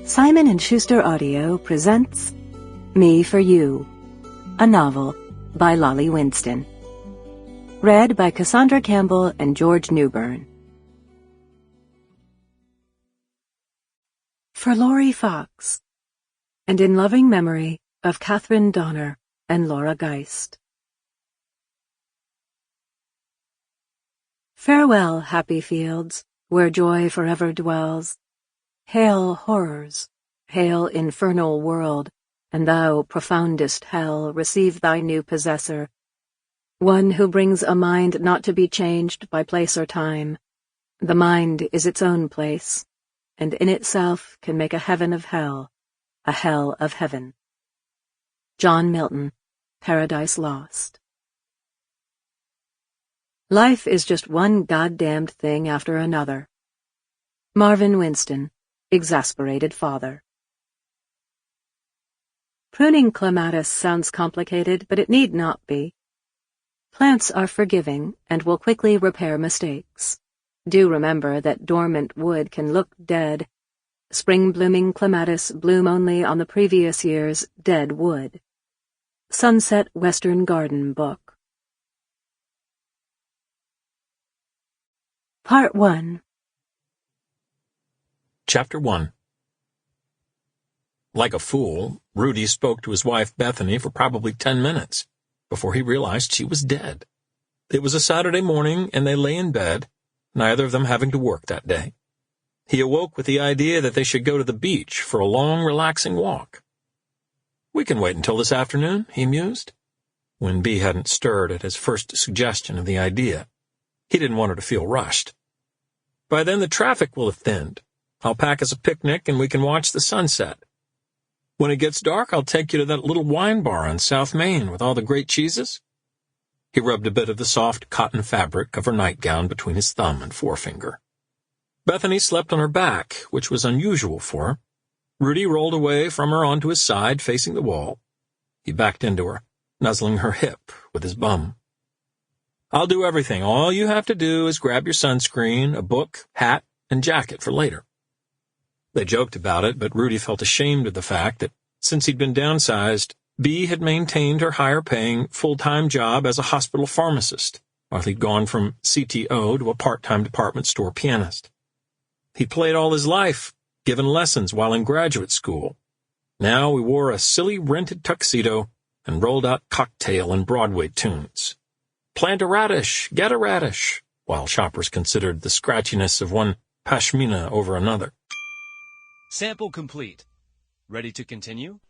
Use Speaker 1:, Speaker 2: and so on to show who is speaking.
Speaker 1: Simon & Schuster Audio presents Me for You, a novel by Lolly Winston. Read by Cassandra Campbell and George Newbern. For Laurie Fox, and in loving memory of Catherine Donner and Laura Geist. Farewell, happy fields, where joy forever dwells. Hail, horrors, hail, infernal world, and thou, profoundest hell, receive thy new possessor, one who brings a mind not to be changed by place or time. The mind is its own place, and in itself can make a heaven of hell, a hell of heaven. John Milton, Paradise Lost. Life is just one goddamned thing after another. Marvin Winston, Exasperated Father. Pruning clematis sounds complicated, but it need not be. Plants are forgiving and will quickly repair mistakes. Do remember that dormant wood can look dead. Spring-blooming clematis bloom only on the previous year's dead wood. Sunset Western Garden Book. Part 1.
Speaker 2: Chapter 1. Like a fool, Rudy spoke to his wife Bethany for probably 10 minutes before he realized she was dead. It was a Saturday morning, and they lay in bed, neither of them having to work that day. He awoke with the idea that they should go to the beach for a long, relaxing walk. "We can wait until this afternoon," he mused, when Bea hadn't stirred at his first suggestion of the idea. He didn't want her to feel rushed. "By then the traffic will have thinned. I'll pack us a picnic and we can watch the sunset. When it gets dark, I'll take you to that little wine bar on South Main with all the great cheeses." He rubbed a bit of the soft cotton fabric of her nightgown between his thumb and forefinger. Bethany slept on her back, which was unusual for her. Rudy rolled away from her onto his side, facing the wall. He backed into her, nuzzling her hip with his bum. "I'll do everything. All you have to do is grab your sunscreen, a book, hat, and jacket for later." They joked about it, but Rudy felt ashamed of the fact that since he'd been downsized, Bea had maintained her higher-paying, full-time job as a hospital pharmacist, while he'd gone from CTO to a part-time department store pianist. He played all his life, given lessons while in graduate school. Now he wore a silly rented tuxedo and rolled out cocktail and Broadway tunes. "Plant a radish, get a radish," while shoppers considered the scratchiness of one pashmina over another.
Speaker 3: Sample complete. Ready to continue?